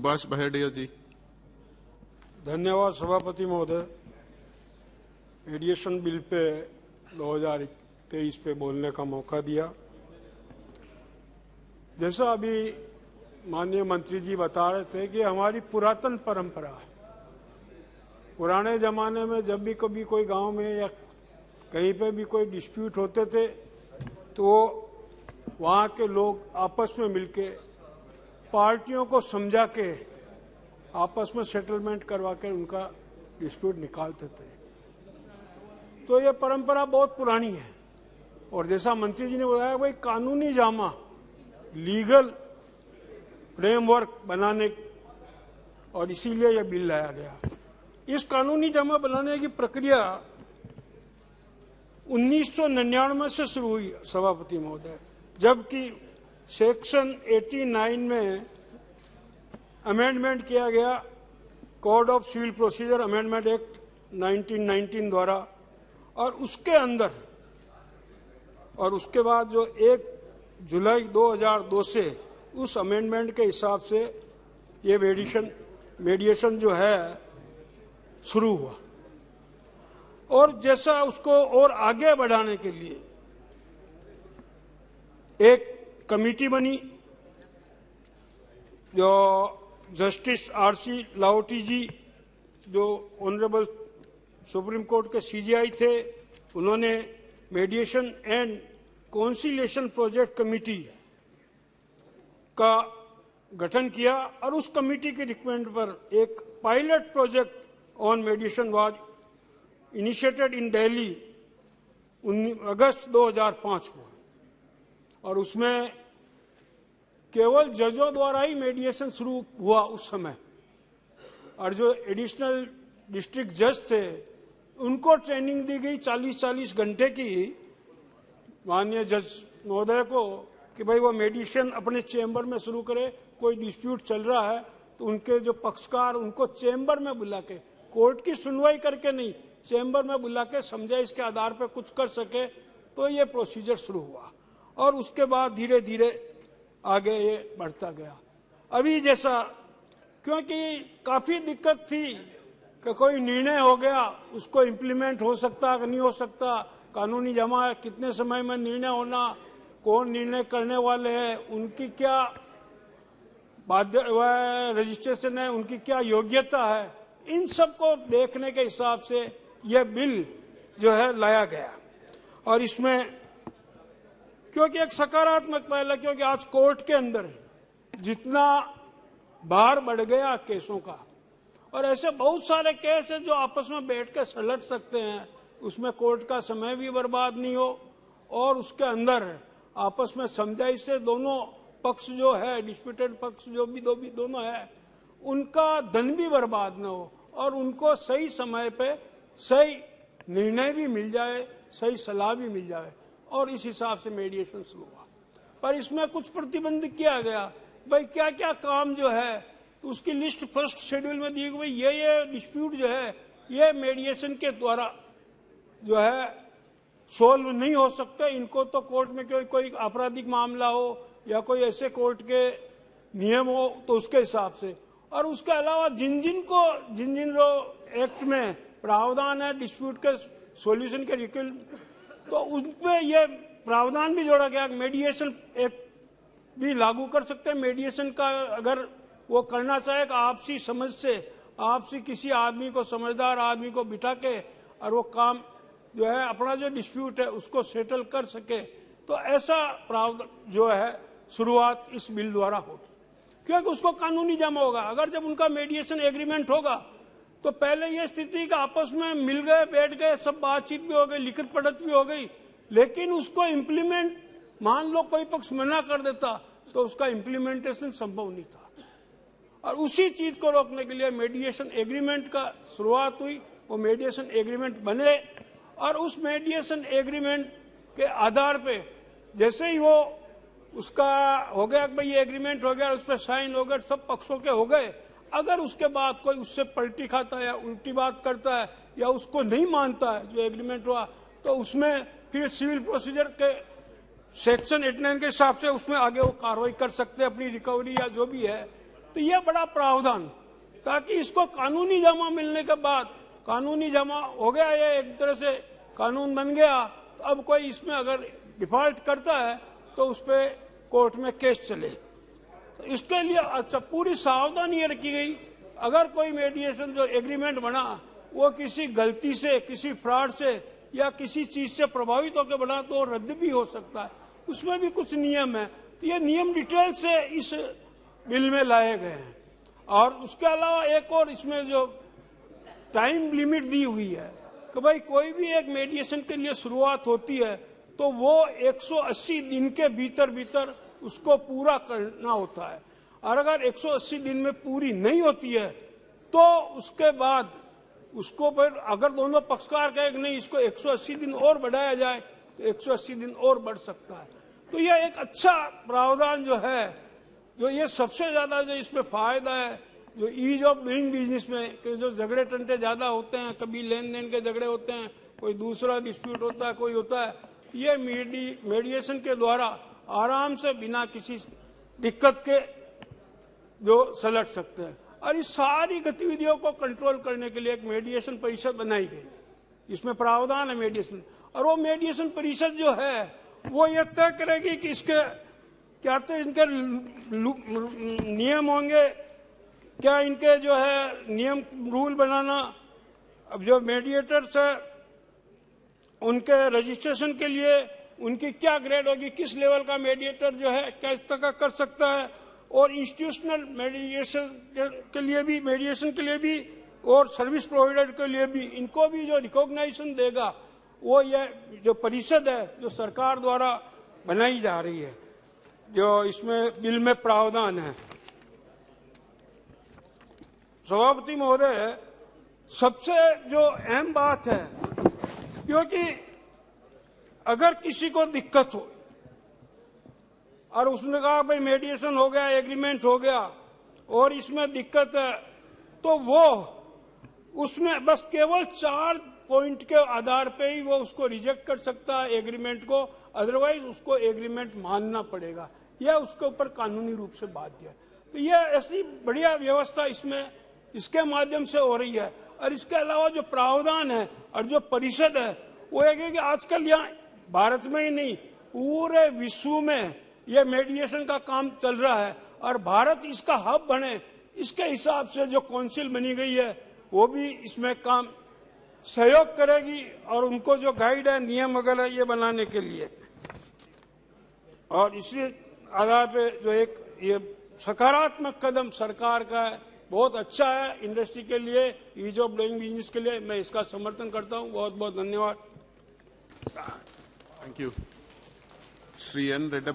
सुभाष बहेड़िया जी। धन्यवाद सभापति महोदय। मीडिएशन बिल पे 2023 पे बोलने का मौका दिया। जैसा अभी माननीय मंत्री जी बता रहे थे कि हमारी पुरातन परंपरा है। पुराने जमाने में जब भी कभी कोई गांव में या कहीं पे भी कोई डिस्प्यूट होते थे तो वहाँ के लोग आपस में मिलके पार्टियों को समझा के आपस में सेटलमेंट करवा के उनका डिस्प्यूट निकालते थे। तो ये परंपरा बहुत पुरानी है और जैसा मंत्री जी ने बताया भाई कानूनी जामा लीगल फ्रेमवर्क बनाने और इसीलिए यह बिल लाया गया। इस कानूनी जामा बनाने की प्रक्रिया 1999 से शुरू हुई सभापति महोदय, जबकि सेक्शन 89 में अमेंडमेंट किया गया code of civil procedure amendment act 1919 द्वारा और उसके अंदर और उसके बाद जो 1 जुलाई 2002 से उस अमेंडमेंट के हिसाब से ये मेडिएशन जो है शुरू हुआ और जैसा उसको और आगे बढ़ाने के लिए एक कमेटी बनी जो जस्टिस आरसी लाहौटी जी जो ऑनरेबल सुप्रीम कोर्ट के सीजेआई थे, उन्होंने मेडिएशन एंड कॉन्सिलिएशन प्रोजेक्ट कमेटी का गठन किया और उस कमेटी के रिकमेंड पर एक pilot project on mediation was initiated in Delhi August 2005 को और उसमें केवल जजों द्वारा ही मेडिएशन शुरू हुआ उस समय और जो एडिशनल डिस्ट्रिक्ट जज थे उनको ट्रेनिंग दी गई 40-40 घंटे की माननीय जज महोदय को कि भाई वो मेडिएशन अपने चेंबर में शुरू करे। कोई डिस्प्यूट चल रहा है तो उनके जो पक्षकार उनको चेंबर में बुला के कोर्ट की सुनवाई करके नहीं चेंबर में बुला के समझे इसके आधार पर कुछ कर सके। तो ये प्रोसीजर शुरू हुआ और उसके बाद धीरे धीरे आगे ये बढ़ता गया। अभी जैसा क्योंकि काफी दिक्कत थी कि कोई निर्णय हो गया उसको इम्प्लीमेंट हो सकता कि नहीं हो सकता, कानूनी जमा है, कितने समय में निर्णय होना, कौन निर्णय करने वाले हैं, उनकी क्या रजिस्ट्रेशन है, उनकी क्या योग्यता है, इन सब को देखने के हिसाब से यह बिल जो है लाया गया। और इसमें क्योंकि एक सकारात्मक पहल है, क्योंकि आज कोर्ट के अंदर जितना भार बढ़ गया केसों का और ऐसे बहुत सारे केस हैं जो आपस में बैठ के सलट सकते हैं, उसमें कोर्ट का समय भी बर्बाद नहीं हो और उसके अंदर आपस में समझाई से दोनों पक्ष जो है डिस्प्यूटेड पक्ष जो भी दोनों है उनका धन भी बर्बाद न हो और उनको सही समय पे सही निर्णय भी मिल जाए, सही सलाह भी मिल जाए और इस हिसाब से मेडिएशन शुरू हुआ। पर इसमें कुछ प्रतिबंध किया गया, भाई क्या क्या काम जो है तो उसकी लिस्ट फर्स्ट शेड्यूल में दी गई। भाई ये डिस्प्यूट जो है ये मेडिएशन के द्वारा जो है सोल्व नहीं हो सकते, इनको तो कोर्ट में कोई आपराधिक मामला हो या कोई ऐसे कोर्ट के नियम हो तो उसके हिसाब से। और उसके अलावा जिन जिन एक्ट में प्रावधान है डिस्प्यूट के सॉल्यूशन के रिकल तो उनपे ये प्रावधान भी जोड़ा गया। मेडिएशन एक्ट भी लागू कर सकते हैं। मेडिएशन का अगर वो करना चाहे आपसी समझ से आपसी किसी आदमी को समझदार आदमी को बिठा के और वो काम जो है अपना जो डिस्प्यूट है उसको सेटल कर सके, तो ऐसा प्रावधान जो है शुरुआत इस बिल द्वारा होगी क्योंकि उसको कानूनी जमा होगा। अगर जब उनका मेडिएशन एग्रीमेंट होगा तो पहले ये स्थिति का आपस में मिल गए बैठ गए सब बातचीत भी हो गई लिखित पढ़त भी हो गई, लेकिन उसको इम्प्लीमेंट मान लो कोई पक्ष मना कर देता तो उसका इम्प्लीमेंटेशन संभव नहीं था। और उसी चीज को रोकने के लिए मेडिएशन एग्रीमेंट का शुरुआत हुई। वो मेडिएशन एग्रीमेंट बने और उस मेडिएशन एग्रीमेंट के आधार पे जैसे ही वो उसका हो गया कि भाई ये एग्रीमेंट हो गया उस पर साइन हो गए सब पक्षों के हो गए, अगर उसके बाद कोई उससे पलटी खाता है या उल्टी बात करता है या उसको नहीं मानता है जो एग्रीमेंट हुआ तो उसमें फिर सिविल प्रोसीजर के सेक्शन 89 के हिसाब से उसमें आगे वो कार्रवाई कर सकते हैं अपनी रिकवरी या जो भी है। तो यह बड़ा प्रावधान, ताकि इसको कानूनी जमा मिलने के बाद, कानूनी जमा हो गया, ये एक तरह से कानून बन गया, तो अब कोई इसमें अगर डिफॉल्ट करता है तो उस पर कोर्ट में केस चले। तो इसके लिए अच्छा पूरी सावधानी ये रखी गई, अगर कोई मीडिएशन जो एग्रीमेंट बना वो किसी गलती से, किसी फ्रॉड से या किसी चीज से प्रभावित होकर बना तो रद्द भी हो सकता है, उसमें भी कुछ नियम है। तो ये नियम डिटेल से इस बिल में लाए गए हैं। और उसके अलावा एक और इसमें जो टाइम लिमिट दी हुई है कि भाई कोई भी एक मीडिएशन के लिए शुरुआत होती है तो वो 180 दिन के भीतर भीतर उसको पूरा करना होता है, और अगर 180 दिन में पूरी नहीं होती है तो उसके बाद उसको फिर अगर दोनों पक्षकार कहे कि नहीं इसको 180 दिन और बढ़ाया जाए तो 180 दिन और बढ़ सकता है। तो यह एक अच्छा प्रावधान जो है, जो ये सबसे ज्यादा जो इसमें फायदा है, जो ईज ऑफ डूइंग बिजनेस में कि जो झगड़े टंटे ज्यादा होते हैं, कभी लेन देन के झगड़े होते हैं, कोई दूसरा डिस्प्यूट होता है, कोई होता है, ये मीडिएशन के द्वारा आराम से बिना किसी दिक्कत के जो सलट सकते हैं। और इस सारी गतिविधियों को कंट्रोल करने के लिए एक मीडिएशन परिषद बनाई गई, इसमें प्रावधान है मीडिएशन। और वो मीडिएशन परिषद जो है वो ये तय करेगी कि इसके क्या तो इनके नियम होंगे, क्या इनके जो है नियम रूल बनाना, अब जो मीडिएटर्स है उनके रजिस्ट्रेशन के लिए उनकी क्या ग्रेड होगी, किस लेवल का मीडिएटर जो है किस तरह कर सकता है, और इंस्टीट्यूशनल मीडिएशन के लिए भी और सर्विस प्रोवाइडर के लिए भी इनको भी जो रिकॉग्नाइजेशन देगा वो ये जो परिषद है जो सरकार द्वारा बनाई जा रही है, जो इसमें बिल में प्रावधान है। सभापति महोदय, सबसे जो अहम बात है, क्योंकि अगर किसी को दिक्कत हो और उसने कहा भाई मीडिएशन हो गया, एग्रीमेंट हो गया और इसमें दिक्कत है, तो वो उसमें बस केवल 4 पॉइंट के आधार पे ही वो उसको रिजेक्ट कर सकता है एग्रीमेंट को, अदरवाइज उसको एग्रीमेंट मानना पड़ेगा, यह उसके ऊपर कानूनी रूप से बाध्य है। तो यह ऐसी बढ़िया व्यवस्था इसमें इसके माध्यम से हो रही है। और इसके अलावा जो प्रावधान है और जो परिषद है वो एक है कि आजकल यहाँ भारत में ही नहीं पूरे विश्व में यह मीडिएशन का काम चल रहा है, और भारत इसका हब बने इसके हिसाब से जो काउंसिल बनी गई है वो भी इसमें काम सहयोग करेगी, और उनको जो गाइड है नियम वगैरह ये बनाने के लिए, और इसी आधार पे जो एक ये सकारात्मक कदम सरकार का है, बहुत अच्छा है इंडस्ट्री के लिए, ईज ऑफ डूइंग बिजनेस के लिए, मैं इसका समर्थन करता हूं। बहुत बहुत धन्यवाद। Thank you. Shri N Reddy.